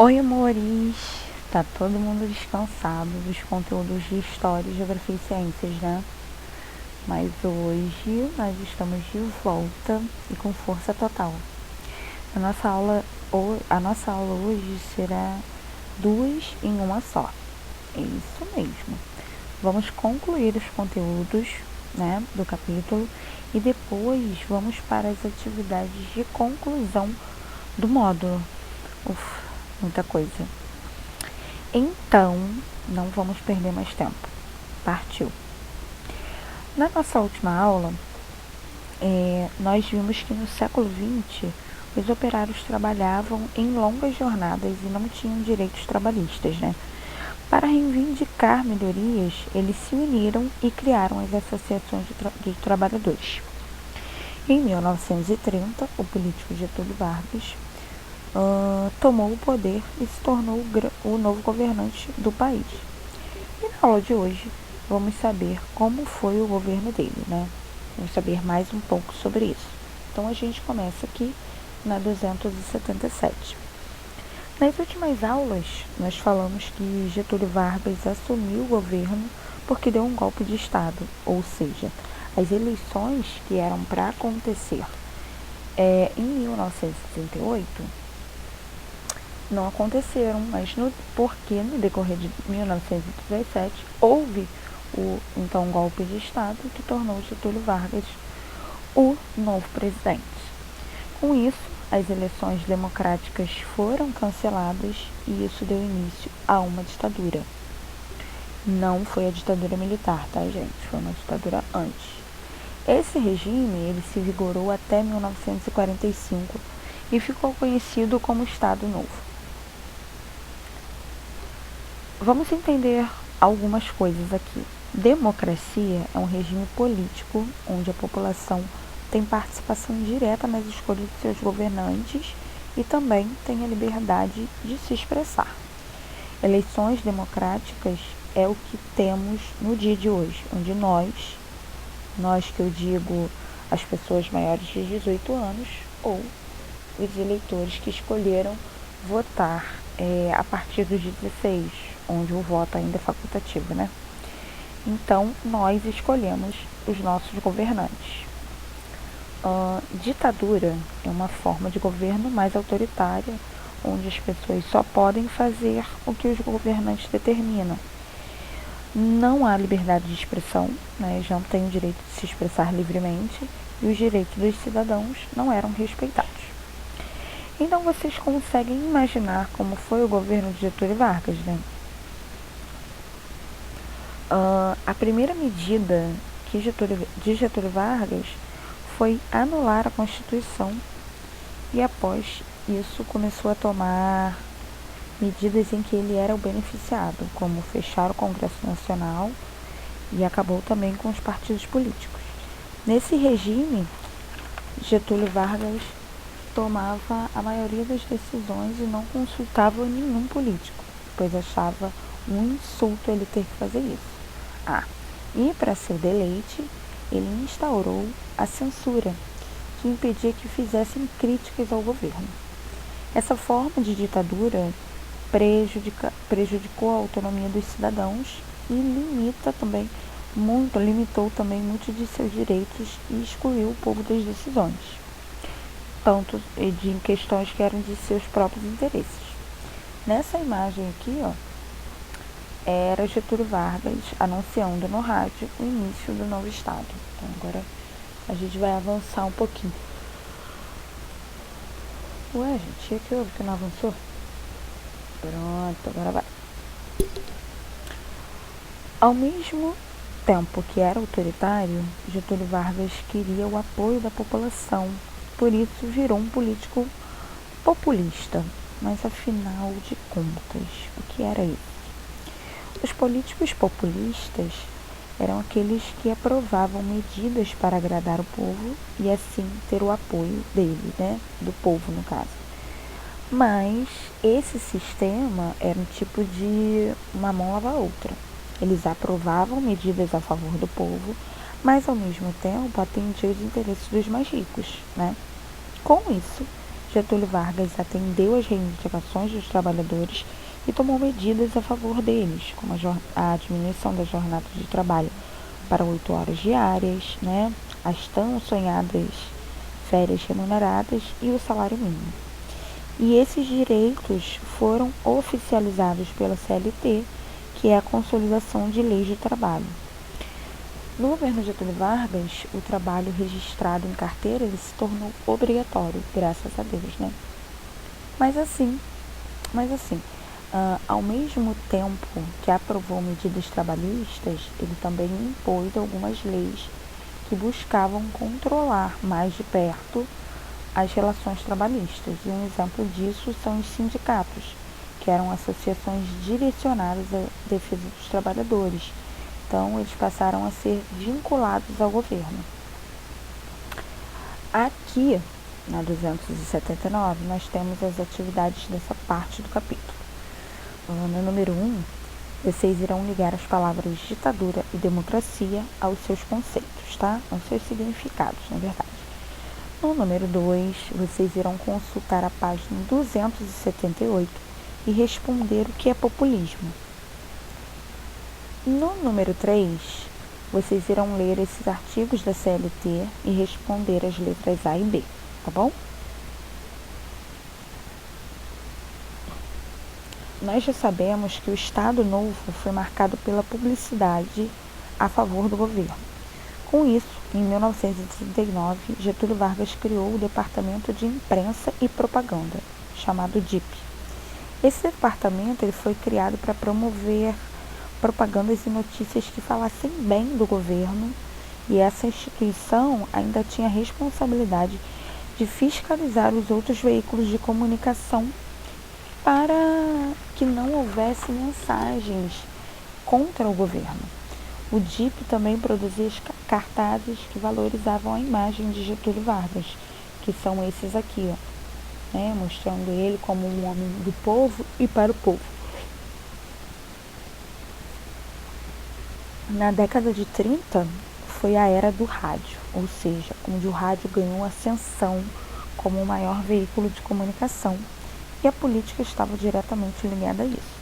Oi, amores! Tá todo mundo descansado dos conteúdos de História, Geografia e Ciências, né? Mas hoje nós estamos de volta e com força total. A nossa aula hoje será duas em uma só. É isso mesmo. Vamos concluir os conteúdos, né, do capítulo e depois vamos para as atividades de conclusão do módulo. Muita coisa. Então, não vamos perder mais tempo. Partiu! Na nossa última aula, nós vimos que no século XX, os operários trabalhavam em longas jornadas e não tinham direitos trabalhistas, né? Para reivindicar melhorias, eles se uniram e criaram as associações de trabalhadores. Em 1930, o político Getúlio Vargas tomou o poder e se tornou o novo governante do país. E na aula de hoje vamos saber como foi o governo dele, né? Vamos saber mais um pouco sobre isso. Então a gente começa aqui na 277. Nas últimas aulas, nós falamos que Getúlio Vargas assumiu o governo porque deu um golpe de Estado, ou seja, as eleições que eram para acontecer em 1968 não aconteceram, mas porque no decorrer de 1917 houve o então golpe de Estado que tornou Getúlio Vargas o novo presidente. Com isso, as eleições democráticas foram canceladas e isso deu início a uma ditadura. Não foi a ditadura militar, tá, gente? Foi uma ditadura antes. Esse regime ele se vigorou até 1945 e ficou conhecido como Estado Novo. Vamos entender algumas coisas aqui. Democracia é um regime político onde a população tem participação direta nas escolhas de seus governantes e também tem a liberdade de se expressar. Eleições democráticas é o que temos no dia de hoje, onde nós que eu digo as pessoas maiores de 18 anos ou os eleitores que escolheram votar a partir dos 16, onde o voto ainda é facultativo, né? Então, nós escolhemos os nossos governantes. Ditadura é uma forma de governo mais autoritária, onde as pessoas só podem fazer o que os governantes determinam. Não há liberdade de expressão, né? Eles não têm o direito de se expressar livremente e os direitos dos cidadãos não eram respeitados. Então, vocês conseguem imaginar como foi o governo de Getúlio Vargas, né? A primeira medida de Getúlio Vargas foi anular a Constituição e após isso começou a tomar medidas em que ele era o beneficiado, como fechar o Congresso Nacional e acabou também com os partidos políticos. Nesse regime, Getúlio Vargas tomava a maioria das decisões e não consultava nenhum político, pois achava um insulto ele ter que fazer isso. E para seu deleite, ele instaurou a censura, que impedia que fizessem críticas ao governo. Essa forma de ditadura prejudicou a autonomia dos cidadãos e limitou também muitos de seus direitos e excluiu o povo das decisões, tanto de questões que eram de seus próprios interesses. Nessa imagem aqui, era Getúlio Vargas anunciando no rádio o início do novo Estado. Então agora a gente vai avançar um pouquinho. Ué, gente, o que houve que não avançou? Pronto, agora vai. Ao mesmo tempo que era autoritário, Getúlio Vargas queria o apoio da população, por isso virou um político populista. Mas afinal de contas, o que era isso? Os políticos populistas eram aqueles que aprovavam medidas para agradar o povo e assim ter o apoio dele, né? Do povo, no caso. Mas esse sistema era um tipo de uma mão lava a outra. Eles aprovavam medidas a favor do povo, mas ao mesmo tempo atendiam os interesses dos mais ricos, né? Com isso, Getúlio Vargas atendeu às reivindicações dos trabalhadores e tomou medidas a favor deles, como a diminuição da jornada de trabalho para 8 horas diárias, né? As tão sonhadas férias remuneradas e o salário mínimo. E esses direitos foram oficializados pela CLT, que é a Consolidação de Leis de Trabalho. No governo Getúlio Vargas, o trabalho registrado em carteira ele se tornou obrigatório, graças a Deus, né? Mas assim, ao mesmo tempo que aprovou medidas trabalhistas, ele também impôs algumas leis que buscavam controlar mais de perto as relações trabalhistas. E um exemplo disso são os sindicatos, que eram associações direcionadas à defesa dos trabalhadores. Então, eles passaram a ser vinculados ao governo. Aqui, na 279, nós temos as atividades dessa parte do capítulo. No número 1, vocês irão ligar as palavras ditadura e democracia aos seus conceitos, tá? Aos seus significados, na verdade. No número 2, vocês irão consultar a página 278 e responder o que é populismo. No número 3, vocês irão ler esses artigos da CLT e responder as letras A e B, tá bom? Nós já sabemos que o Estado Novo foi marcado pela publicidade a favor do governo. Com isso, em 1939, Getúlio Vargas criou o Departamento de Imprensa e Propaganda, chamado DIP. Esse departamento ele foi criado para promover propagandas e notícias que falassem bem do governo, e essa instituição ainda tinha a responsabilidade de fiscalizar os outros veículos de comunicação para que não houvesse mensagens contra o governo. O DIP também produzia cartazes que valorizavam a imagem de Getúlio Vargas, que são esses aqui, ó, né, mostrando ele como um homem do povo e para o povo. Na década de 30, foi a era do rádio, ou seja, onde o rádio ganhou ascensão como o maior veículo de comunicação, e a política estava diretamente ligada a isso.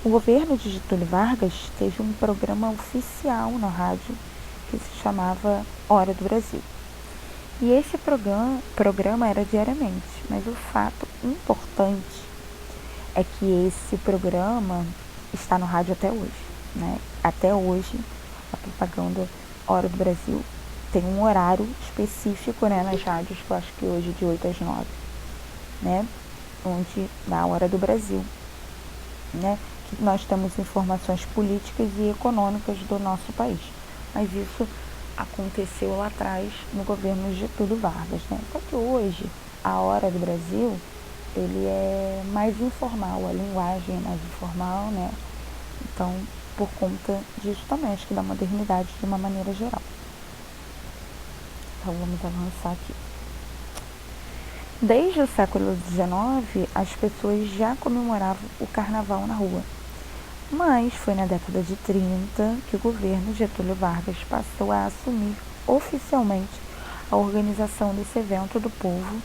O governo de Getúlio Vargas teve um programa oficial na rádio que se chamava Hora do Brasil. E esse programa era diariamente, mas o fato importante é que esse programa está no rádio até hoje, né? Até hoje, a propaganda Hora do Brasil tem um horário específico, né, nas rádios, que eu acho que hoje de 8 às 9, né? Onde dá a Hora do Brasil, né? Que nós temos informações políticas e econômicas do nosso país. Mas isso aconteceu lá atrás no governo de Getúlio Vargas, né? Só que hoje, a Hora do Brasil, ele é mais informal, a linguagem é mais informal, né? Então, por conta disso também, acho que da modernidade de uma maneira geral. Então, vamos avançar aqui. Desde o século XIX, as pessoas já comemoravam o carnaval na rua. Mas foi na década de 30 que o governo Getúlio Vargas passou a assumir oficialmente a organização desse evento do povo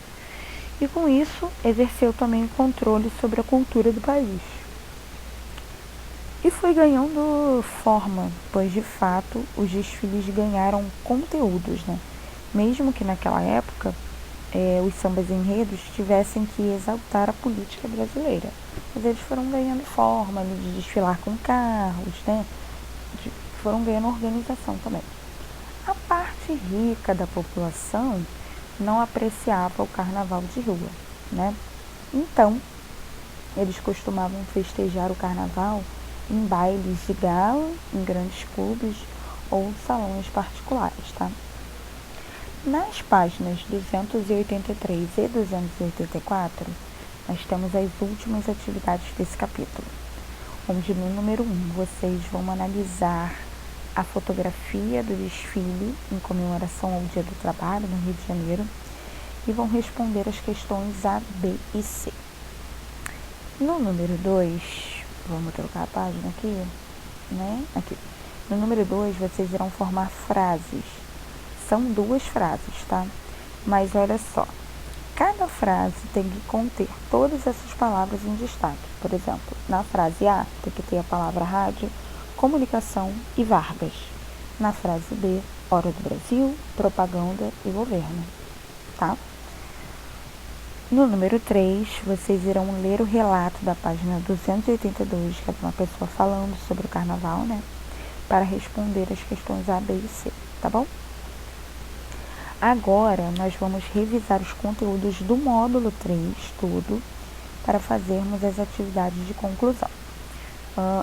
e, com isso, exerceu também o controle sobre a cultura do país. E foi ganhando forma, pois, de fato, os desfiles ganharam conteúdos, né? Mesmo que naquela época os sambas enredos tivessem que exaltar a política brasileira. Mas eles foram ganhando forma de desfilar com carros, né? Foram ganhando organização também. A parte rica da população não apreciava o carnaval de rua, né? Então, eles costumavam festejar o carnaval em bailes de gala, em grandes clubes ou salões particulares, tá? Nas páginas 283 e 284, nós temos as últimas atividades desse capítulo, onde no número 1 vocês vão analisar a fotografia do desfile em comemoração ao Dia do Trabalho no Rio de Janeiro e vão responder as questões A, B e C. No número 2, vamos trocar a página aqui, né? Aqui. No número 2, vocês irão formar frases. São 2 frases, tá? Mas olha só, Cada frase tem que conter todas essas palavras em destaque. Por exemplo, na frase A tem que ter a palavra rádio, comunicação e Vargas. Na frase B, hora do Brasil, propaganda e governo. Tá? No número 3, vocês irão ler o relato da página 282, que é de uma pessoa falando sobre o carnaval, né? Para responder as questões A, B e C, tá bom? Agora, nós vamos revisar os conteúdos do módulo 3, tudo, para fazermos as atividades de conclusão.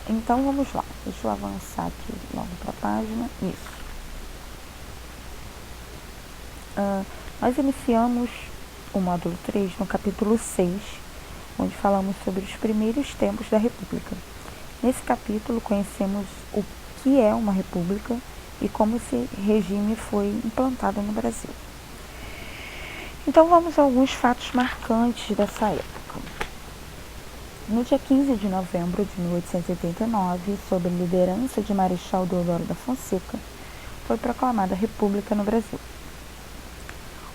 Então, vamos lá. Deixa eu avançar aqui logo para a página. Isso. Nós iniciamos o módulo 3 no capítulo 6, onde falamos sobre os primeiros tempos da República. Nesse capítulo, conhecemos o que é uma república e como esse regime foi implantado no Brasil. Então, vamos a alguns fatos marcantes dessa época. No dia 15 de novembro de 1889, sob a liderança de Marechal Deodoro da Fonseca, foi proclamada a República no Brasil.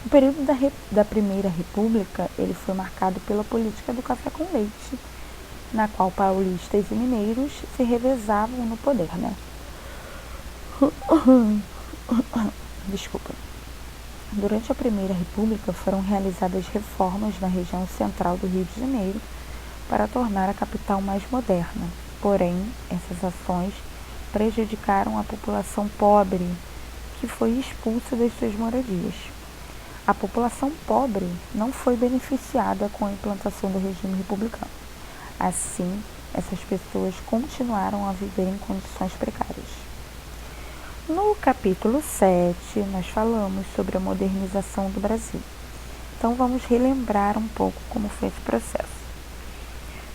O período da Primeira República ele foi marcado pela política do café com leite, na qual paulistas e mineiros se revezavam no poder, né? Desculpa. Durante a Primeira República foram realizadas reformas na região central do Rio de Janeiro para tornar a capital mais moderna. Porém, essas ações prejudicaram a população pobre, que foi expulsa das suas moradias. A população pobre não foi beneficiada com a implantação do regime republicano. Assim, essas pessoas continuaram a viver em condições precárias. No capítulo 7, nós falamos sobre a modernização do Brasil. Então, vamos relembrar um pouco como foi esse processo.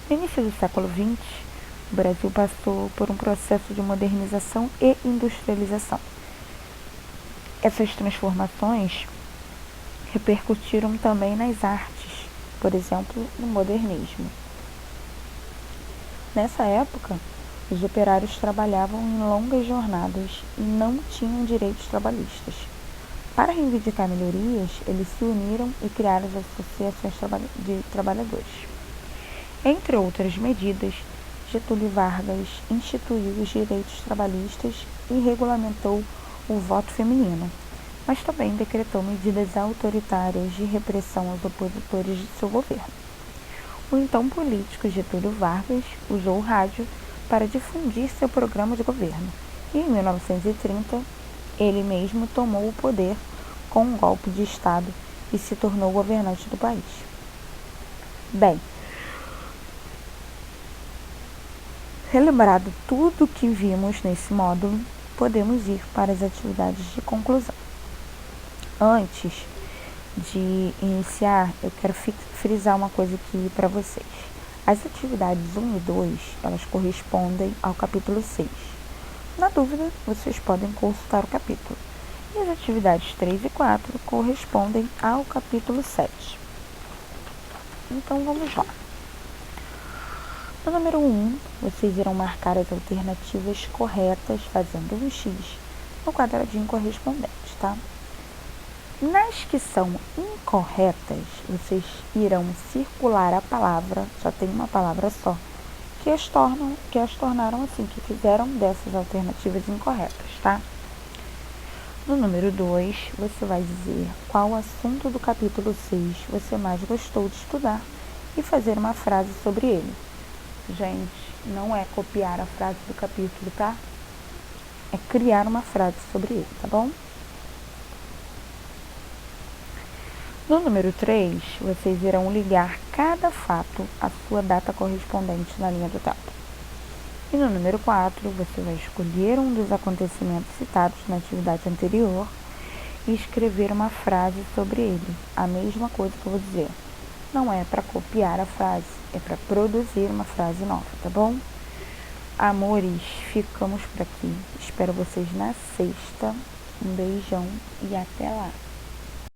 No início do século XX, o Brasil passou por um processo de modernização e industrialização. Essas transformações repercutiram também nas artes, por exemplo, no modernismo. Nessa época, os operários trabalhavam em longas jornadas e não tinham direitos trabalhistas. Para reivindicar melhorias, eles se uniram e criaram as associações de trabalhadores. Entre outras medidas, Getúlio Vargas instituiu os direitos trabalhistas e regulamentou o voto feminino, mas também decretou medidas autoritárias de repressão aos opositores de seu governo. O então político Getúlio Vargas usou o rádio para difundir seu programa de governo e, em 1930, ele mesmo tomou o poder com um golpe de Estado e se tornou governante do país. Bem, relembrado tudo o que vimos nesse módulo, podemos ir para as atividades de conclusão. Antes de iniciar, eu quero frisar uma coisa aqui para vocês. As atividades 1 e 2, elas correspondem ao capítulo 6. Na dúvida, vocês podem consultar o capítulo. E as atividades 3 e 4 correspondem ao capítulo 7. Então, vamos lá. No número 1, vocês irão marcar as alternativas corretas fazendo um X no quadradinho correspondente, tá? Nas que são incorretas, vocês irão circular a palavra, só tem uma palavra só, que as tornaram assim, que fizeram dessas alternativas incorretas, tá? No número 2, você vai dizer qual assunto do capítulo 6 você mais gostou de estudar e fazer uma frase sobre ele. Gente, não é copiar a frase do capítulo, tá? É criar uma frase sobre ele, tá bom? No número 3, vocês irão ligar cada fato à sua data correspondente na linha do tempo. E no número 4, você vai escolher um dos acontecimentos citados na atividade anterior e escrever uma frase sobre ele. A mesma coisa que eu vou dizer. Não é para copiar a frase, é para produzir uma frase nova, tá bom? Amores, ficamos por aqui. Espero vocês na sexta. Um beijão e até lá.